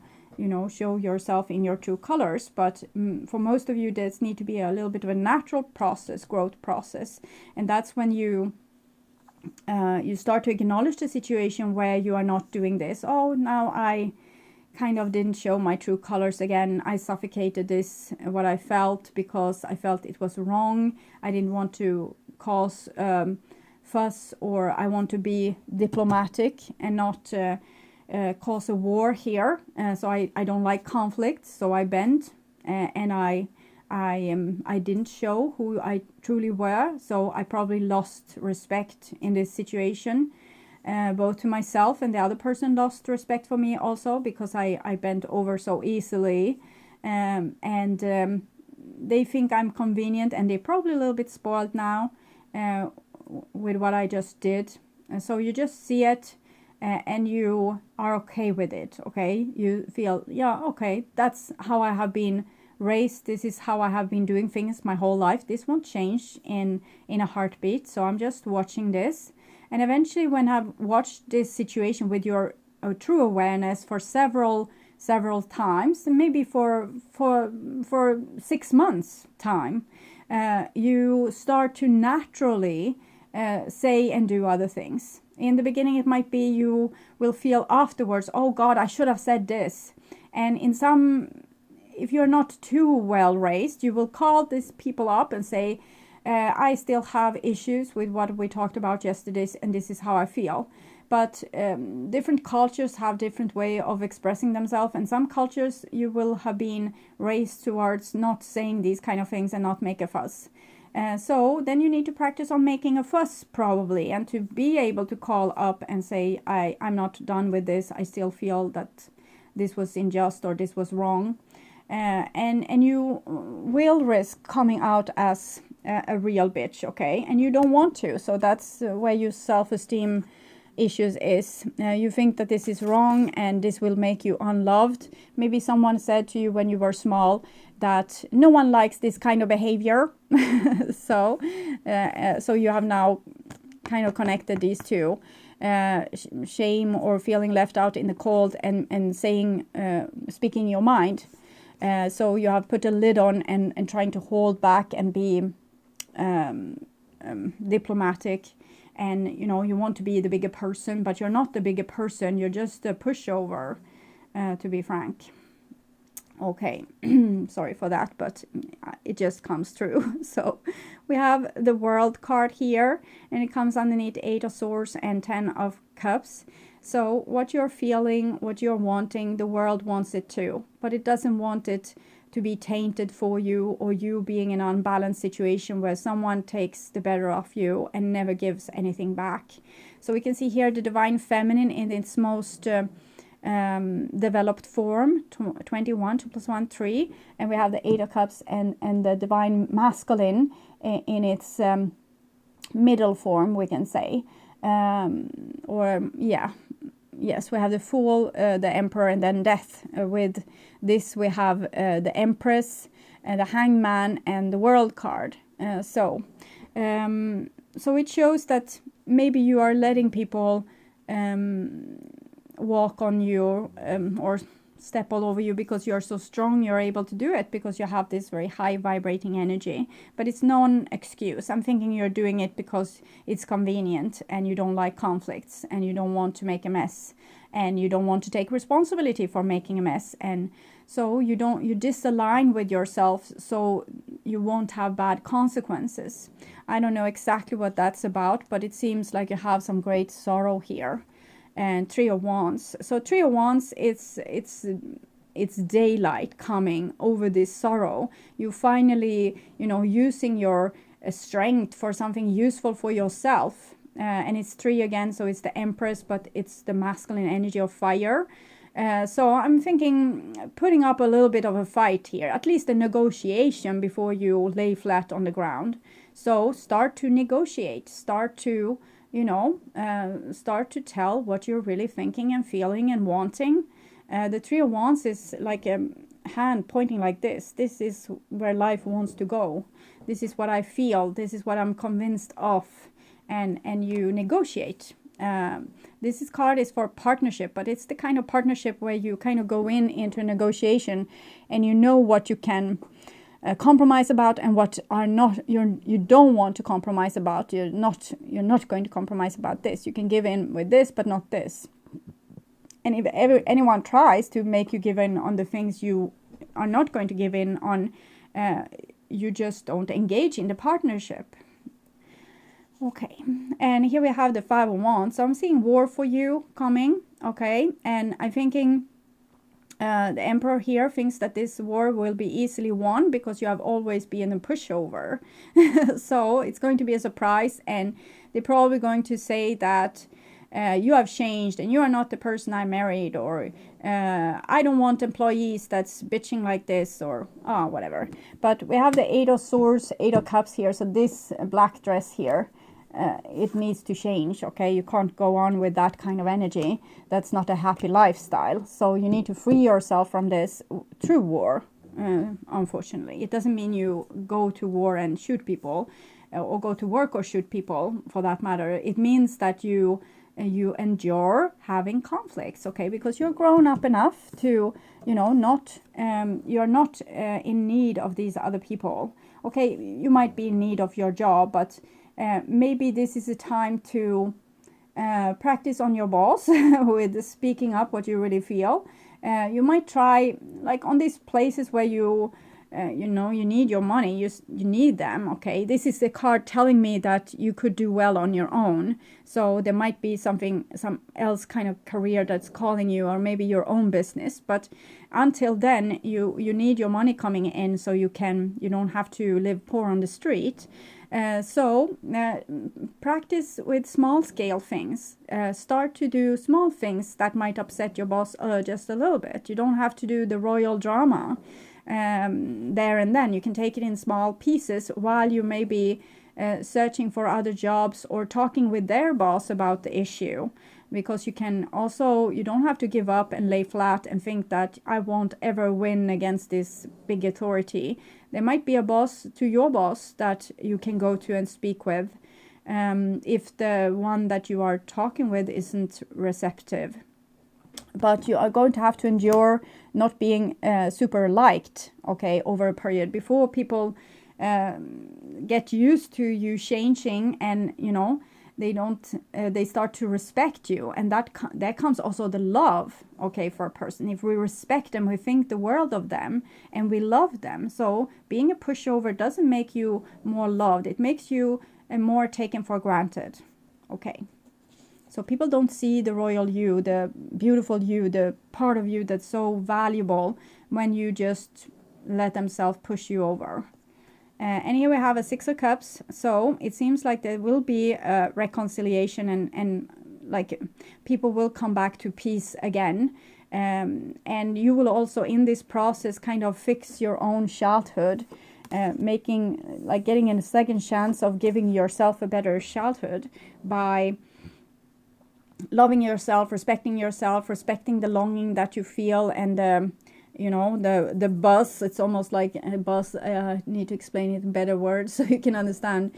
show yourself in your true colors. But for most of you, there's need to be a little bit of a natural process, growth process. And that's when you start to acknowledge the situation where you are not doing this. Oh, now I kind of didn't show my true colors again. I suffocated this, what I felt, because I felt it was wrong. I didn't want to cause fuss, or I want to be diplomatic and not cause a war here. So I don't like conflict, so I bend, and I didn't show who I truly were. So I probably lost respect in this situation, both to myself, and the other person lost respect for me also, because I bent over so easily. they think I'm convenient, and they're probably a little bit spoiled now with what I just did. And so you just see it, and you are okay with it, okay? You feel, yeah, okay, that's how I have been raised. This is how I have been doing things my whole life. This won't change in a heartbeat. So I'm just watching this. And eventually, when I've watched this situation with your true awareness for several times, and maybe for 6 months time, you start to naturally say and do other things. In the beginning, it might be you will feel afterwards, oh God, I should have said this. And if you're not too well raised, you will call these people up and say, I still have issues with what we talked about yesterday, and this is how I feel. But different cultures have different way of expressing themselves, and some cultures you will have been raised towards not saying these kind of things and not make a fuss. So then you need to practice on making a fuss, probably, and to be able to call up and say, I'm not done with this. I still feel that this was unjust or this was wrong. And you will risk coming out as a real bitch, okay? And you don't want to. So that's where your self-esteem issues is. You think that this is wrong and this will make you unloved. Maybe someone said to you when you were small that no one likes this kind of behavior. So you have now kind of connected these two. Shame or feeling left out in the cold and saying, speaking your mind. So you have put a lid on and trying to hold back and be diplomatic. And, you want to be the bigger person, but you're not the bigger person. You're just a pushover, to be frank. Okay, sorry for that, but it just comes through. So we have the World card here, and it comes underneath 8 of Swords and 10 of Cups. So what you're feeling, what you're wanting, the world wants it too, but it doesn't want it to be tainted for you, or you being in an unbalanced situation where someone takes the better of you and never gives anything back. So we can see here the Divine Feminine in its most developed form, 21, 2 + 1, 3, and we have the 8 of Cups and the Divine Masculine in its middle form, we can say. Yes, we have the Fool, the Emperor, and then Death. With this, we have the Empress, the Hangman, and the World card. So it shows that maybe you are letting people walk on you or step all over you because you're so strong. You're able to do it because you have this very high vibrating energy, but it's non-excuse. I'm thinking you're doing it because it's convenient and you don't like conflicts and you don't want to make a mess and you don't want to take responsibility for making a mess, and so you disalign with yourself so you won't have bad consequences. I don't know exactly what that's about, but it seems like you have some great sorrow here. And 3 of Wands. So 3 of Wands, it's daylight coming over this sorrow. You finally, using your strength for something useful for yourself. And it's 3 again, so it's the Empress, but it's the masculine energy of fire. So I'm thinking putting up a little bit of a fight here, at least a negotiation before you lay flat on the ground. So start to negotiate, start to tell what you're really thinking and feeling and wanting. The 3 of Wands is like a hand pointing like this. This is where life wants to go. This is what I feel. This is what I'm convinced of. And you negotiate. This card is for partnership, but it's the kind of partnership where you kind of go into a negotiation and you know what you can compromise about and what are not you don't want to compromise about. You're not going to compromise about this. You can give in with this, but not this. And if anyone tries to make you give in on the things you are not going to give in on, you just don't engage in the partnership. Okay, and here we have the 5 of Wands. So I'm seeing war for you coming. Okay, and I'm thinking the Emperor here thinks that this war will be easily won because you have always been a pushover. So it's going to be a surprise, and they're probably going to say that you have changed and you are not the person I married, or I don't want employees that's bitching like this, or whatever. But we have the 8 of Swords, 8 of Cups here. So this black dress here, it needs to change, okay? You can't go on with that kind of energy. That's not a happy lifestyle. So you need to free yourself from this through war, unfortunately. It doesn't mean you go to war and shoot people, or go to work or shoot people, for that matter. It means that you endure having conflicts, okay? Because you're grown up enough to, not, you're not in need of these other people. Okay, you might be in need of your job, but maybe this is a time to practice on your boss with speaking up what you really feel. You might try, like on these places where you need your money, you need them, okay? This is a card telling me that you could do well on your own. So there might be some else kind of career that's calling you, or maybe your own business. But until then, you need your money coming in, so you don't have to live poor on the street. So practice with small scale things. Start to do small things that might upset your boss just a little bit. You don't have to do the royal drama there and then. You can take it in small pieces while you may be searching for other jobs or talking with their boss about the issue. Because you don't have to give up and lay flat and think that I won't ever win against this big authority. There might be a boss to your boss that you can go to and speak with, if the one that you are talking with isn't receptive. But you are going to have to endure not being super liked, okay, over a period before people get used to you changing, and they start to respect you, and that comes also the love, okay, for a person. If we respect them, we think the world of them, and we love them. So being a pushover doesn't make you more loved. It makes you more taken for granted, okay? So people don't see the royal you, the beautiful you, the part of you that's so valuable, when you just let themselves push you over. And here we have a 6 of Cups. So it seems like there will be a reconciliation, and like people will come back to peace again. And you will also in this process kind of fix your own childhood, getting a second chance of giving yourself a better childhood by loving yourself, respecting the longing that you feel, and the buzz. It's almost like a buzz. I need to explain it in better words so you can understand.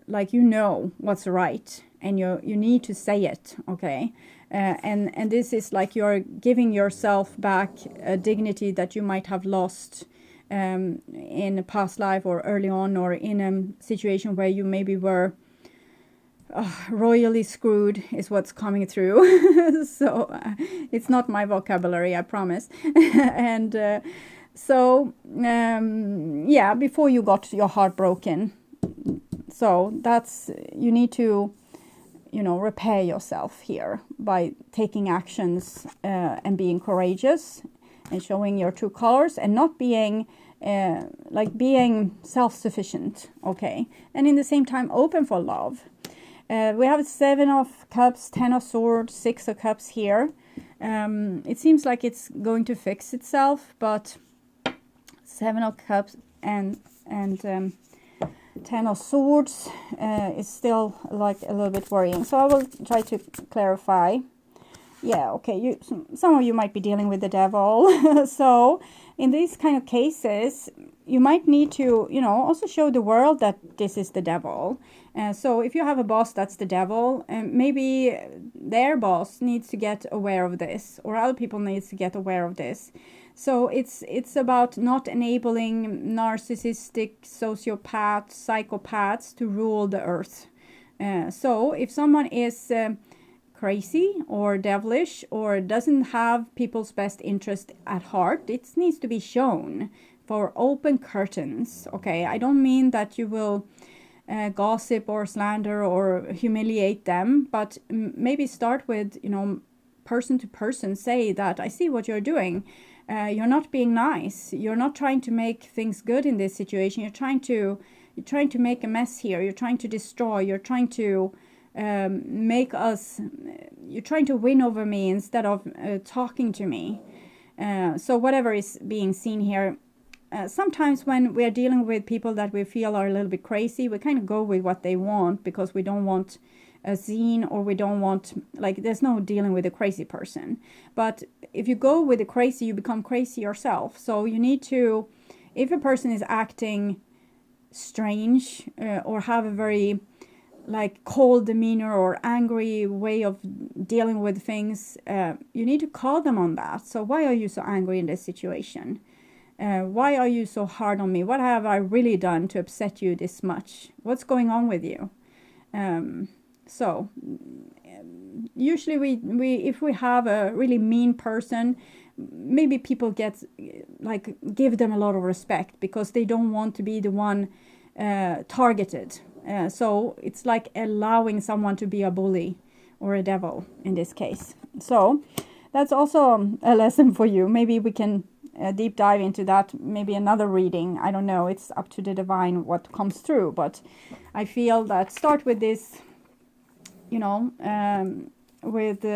Like, what's right, and you need to say it, okay? And this is like you're giving yourself back a dignity that you might have lost in a past life, or early on, or in a situation where you maybe were royally screwed, is what's coming through. So it's not my vocabulary, I promise. And before you got your heart broken. So you need to repair yourself here by taking actions and being courageous and showing your true colors, and not being being self-sufficient, okay? And in the same time open for love. We have 7 of Cups, 10 of Swords, 6 of Cups here. It seems like it's going to fix itself, but 7 of Cups and 10 of Swords is still like a little bit worrying. So I will try to clarify. Yeah, okay, some of you might be dealing with the devil. So in these kind of cases, you might need to, also show the world that this is the devil. So if you have a boss that's the devil, maybe their boss needs to get aware of this, or other people needs to get aware of this. So it's about not enabling narcissistic, sociopaths, psychopaths to rule the earth. So if someone is crazy or devilish, or doesn't have people's best interest at heart, it needs to be shown for open curtains, okay? I don't mean that you will gossip or slander or humiliate them, but maybe start with, person to person, say that I see what you're doing. You're not being nice. You're not trying to make things good in this situation. You're trying to make a mess here. You're trying to destroy. You're trying to make us, you're trying to win over me instead of talking to me. So whatever is being seen here, sometimes when we're dealing with people that we feel are a little bit crazy, we kind of go with what they want because we don't want a scene, or we don't want, like, there's no dealing with a crazy person. But if you go with the crazy, you become crazy yourself. So you need to, if a person is acting strange or have a very like cold demeanor or angry way of dealing with things, you need to call them on that. So why are you so angry in this situation? Why are you so hard on me? What have I really done to upset you this much? What's going on with you? So usually we if we have a really mean person, maybe people get like give them a lot of respect because they don't want to be the one targeted. So it's like allowing someone to be a bully or a devil in this case. So that's also a lesson for you. Maybe we can deep dive into that, maybe another reading. I don't know, it's up to the divine what comes through, but I feel that start with this, you know, with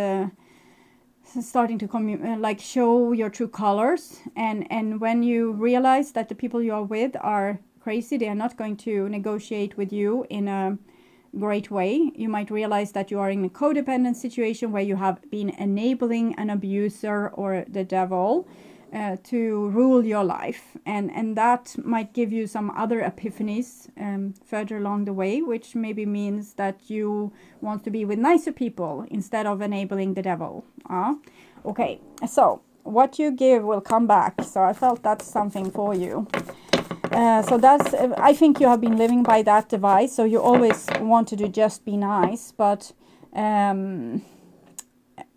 starting to like show your true colors, and when you realize that the people you are with are crazy, they are not going to negotiate with you in a great way. You might realize that you are in a codependent situation where you have been enabling an abuser or the devil to rule your life, and that might give you some other epiphanies further along the way, which maybe means that you want to be with nicer people instead of enabling the devil. Okay, so what you give will come back. So I felt that's something for you. So that's, I think you have been living by that device. So you always wanted to just be nice, but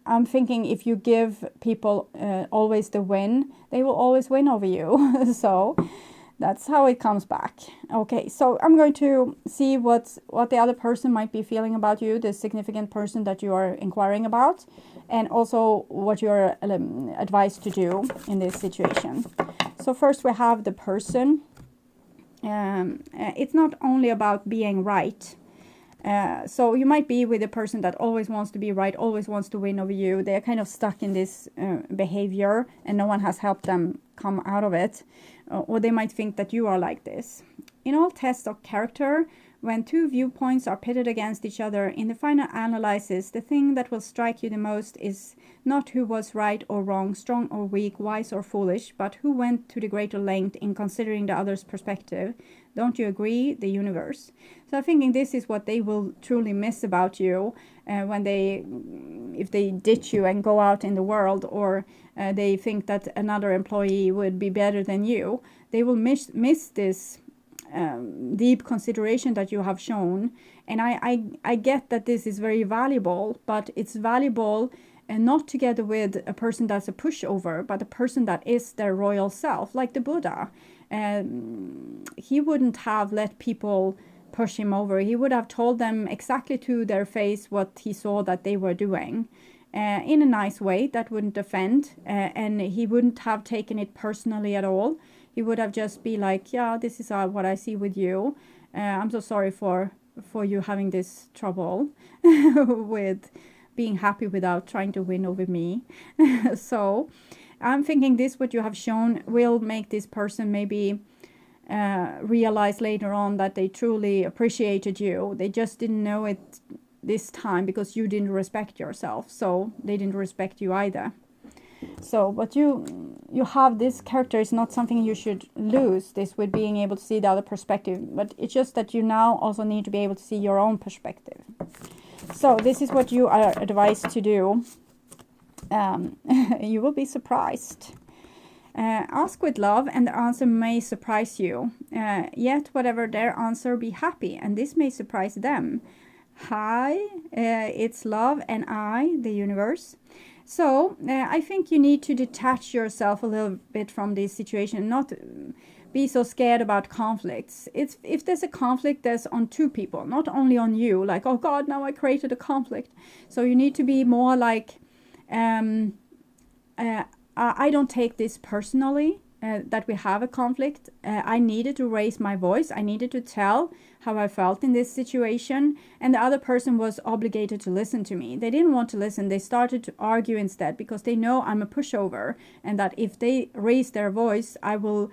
I'm thinking if you give people always the win, they will always win over you. So that's how it comes back. Okay, so I'm going to see what the other person might be feeling about you, the significant person that you are inquiring about, and also what you're advised to do in this situation. So first we have the person. It's not only about being right. So you might be with a person that always wants to be right, always wants to win over you. They're kind of stuck in this behavior and no one has helped them come out of it. Or they might think that you are like this. In all tests of character, when two viewpoints are pitted against each other, in the final analysis, the thing that will strike you the most is not who was right or wrong, strong or weak, wise or foolish, but who went to the greater length in considering the other's perspective. Don't you agree? The universe. So I'm thinking this is what they will truly miss about you when if they ditch you and go out in the world, or they think that another employee would be better than you. They will miss this deep consideration that you have shown. And I get that this is very valuable, but it's valuable not together with a person that's a pushover, but a person that is their royal self, like the Buddha. He wouldn't have let people push him over. He would have told them exactly to their face what he saw that they were doing in a nice way that wouldn't offend, and he wouldn't have taken it personally at all. He would have just be like, yeah, this is what I see with you. I'm so sorry for you having this trouble with being happy without trying to win over me. So I'm thinking this, what you have shown, will make this person maybe realize later on that they truly appreciated you. They just didn't know it this time because you didn't respect yourself. So they didn't respect you either. So, but you have this character is not something you should lose, this with being able to see the other perspective, but it's just that you now also need to be able to see your own perspective. So this is what you are advised to do. You will be surprised. Ask with love and the answer may surprise you. Yet whatever their answer, be happy, and this may surprise them. Hi, it's love and I, the universe. So I think you need to detach yourself a little bit from this situation, not be so scared about conflicts. If there's a conflict, there's on two people, not only on you, like, oh God, now I created a conflict. So you need to be more like, I don't take this personally. that we have a conflict. I needed to raise my voice. I needed to tell how I felt in this situation, and the other person was obligated to listen to me. They didn't want to listen. They started to argue instead, because they know I'm a pushover, and that if they raise their voice, I will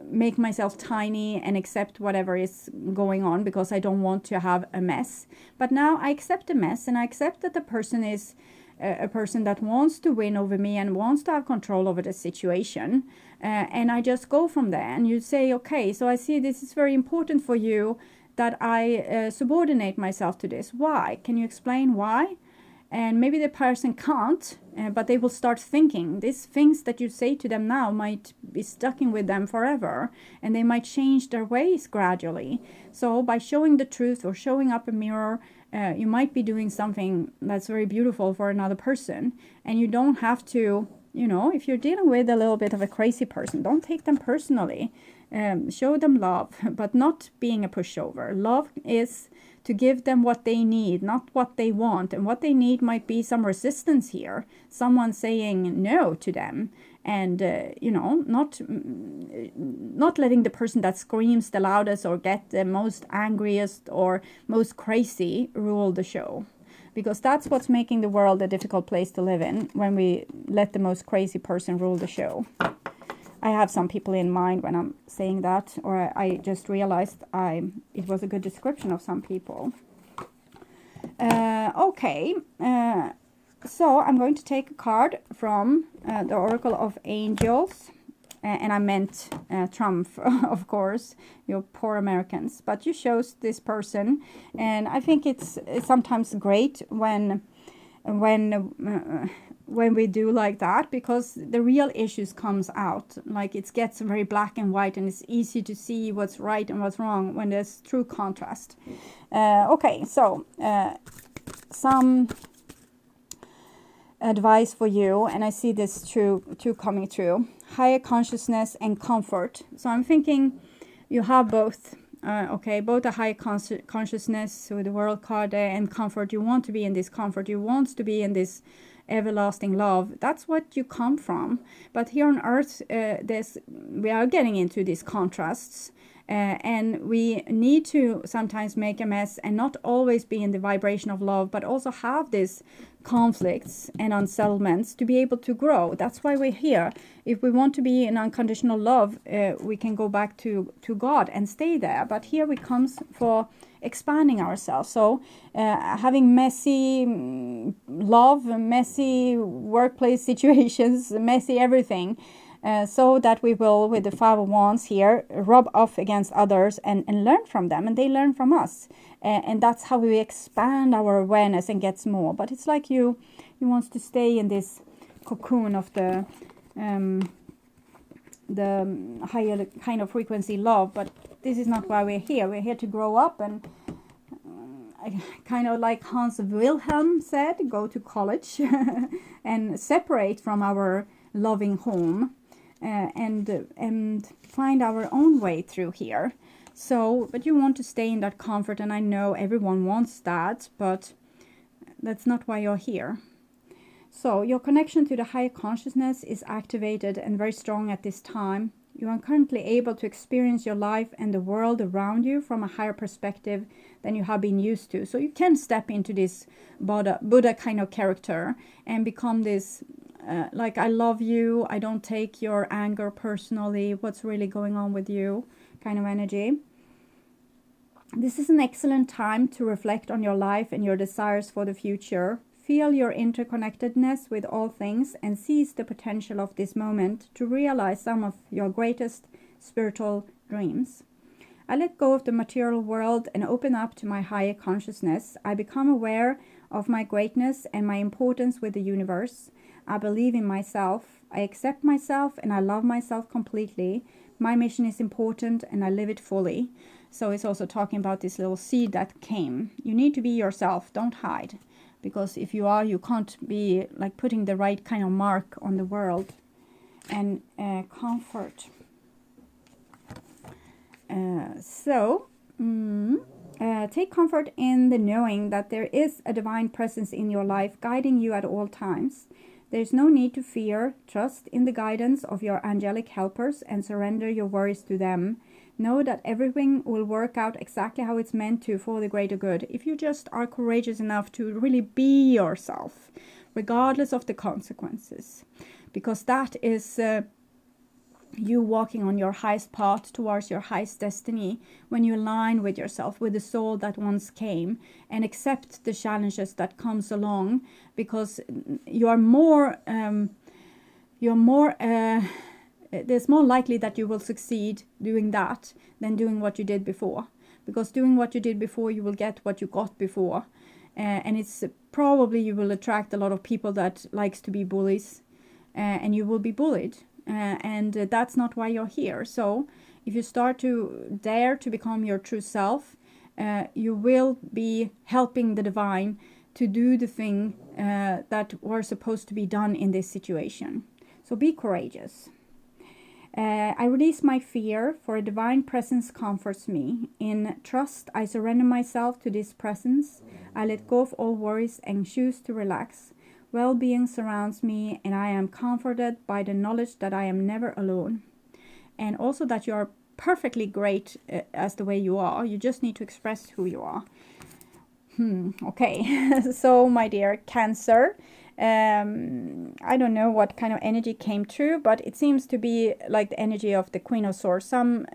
make myself tiny and accept whatever is going on, because I don't want to have a mess. But now I accept the mess, and I accept that the person is a person that wants to win over me and wants to have control over the situation. And I just go from there. And you say, okay, so I see this is very important for you that I subordinate myself to this. Why? Can you explain why? And maybe the person can't, but they will start thinking. These things that you say to them now might be stuck in with them forever, and they might change their ways gradually. So by showing the truth or showing up a mirror, you might be doing something that's very beautiful for another person. And you don't have to, you know, if you're dealing with a little bit of a crazy person, don't take them personally. Show them love, but not being a pushover. Love is to give them what they need, not what they want. And what they need might be some resistance here, someone saying no to them, and you know, not letting the person that screams the loudest or get the most angriest or most crazy rule the show, because that's what's making the world a difficult place to live in, when we let the most crazy person rule the show. I have some people in mind when I'm saying that, or I just realized it was a good description of some people. Okay, so I'm going to take a card from the Oracle of Angels, and I meant Trump, of course, you poor Americans. But you chose this person, and I think it's sometimes great when we do like that, because the real issues comes out. Like, it gets very black and white, and it's easy to see what's right and what's wrong when there's true contrast. Okay, so some advice for you, and I see this two coming through: higher consciousness and comfort. So I'm thinking you have both. Okay, both a high consciousness with the world card there, and comfort. You want to be in this comfort. You want to be in this everlasting love. That's what you come from. But here on earth, we are getting into these contrasts, and we need to sometimes make a mess and not always be in the vibration of love, but also have these conflicts and unsettlements to be able to grow. That's why we're here. If we want to be in unconditional love, we can go back to God and stay there. But here we come for expanding ourselves. So having messy love, messy workplace situations, messy everything, so that we will, with the Five of Wands here, rub off against others and learn from them, and they learn from us. And that's how we expand our awareness and gets more. But it's like you want to stay in this cocoon of the higher kind of frequency love. But this is not why we're here. We're here to grow up, and kind of like Hans Wilhelm said, go to college and separate from our loving home, and find our own way through here. So, but you want to stay in that comfort, and I know everyone wants that, but that's not why you're here. So your connection to the higher consciousness is activated and very strong at this time. You are currently able to experience your life and the world around you from a higher perspective than you have been used to. So you can step into this Buddha kind of character and become this like, I love you, I don't take your anger personally, what's really going on with you kind of energy. This is an excellent time to reflect on your life and your desires for the future. Feel your interconnectedness with all things and seize the potential of this moment to realize some of your greatest spiritual dreams. I let go of the material world and open up to my higher consciousness. I become aware of my greatness and my importance with the universe. I believe in myself. I accept myself and I love myself completely. My mission is important and I live it fully. So it's also talking about this little seed that came. You need to be yourself. Don't hide. Because if you are, you can't be like putting the right kind of mark on the world. And comfort. Take comfort in the knowing that there is a divine presence in your life guiding you at all times. There's no need to fear. Trust in the guidance of your angelic helpers and surrender your worries to them. Know that everything will work out exactly how it's meant to for the greater good. If you just are courageous enough to really be yourself, regardless of the consequences. Because that is you walking on your highest path towards your highest destiny, when you align with yourself, with the soul that once came, and accept the challenges that comes along, because you're more there's more likely that you will succeed doing that than doing what you did before. Because doing what you did before, you will get what you got before, and it's probably you will attract a lot of people that likes to be bullies, and you will be bullied. And that's not why you're here. So if you start to dare to become your true self, you will be helping the divine to do the thing that were supposed to be done in this situation. So be courageous. I release my fear, for a divine presence comforts me. In trust, I surrender myself to this presence. I let go of all worries and choose to relax. Well-being surrounds me, and I am comforted by the knowledge that I am never alone. And also that you are perfectly great as the way you are. You just need to express who you are. Okay, so my dear Cancer, I don't know what kind of energy came through, but it seems to be like the energy of the Queen of Swords. Some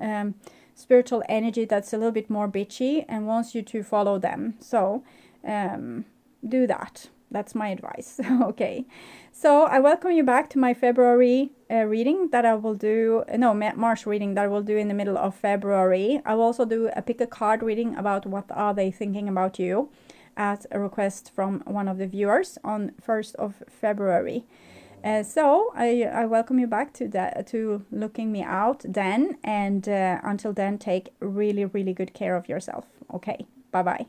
spiritual energy that's a little bit more bitchy and wants you to follow them. So do that. That's my advice. Okay, so I welcome you back to my February reading that I will do, March reading that I will do in the middle of February. I will also do a pick a card reading about what are they thinking about you, at a request from one of the viewers on 1st of February. So I welcome you back to looking me out then, and until then, take really, really good care of yourself. Okay, bye-bye.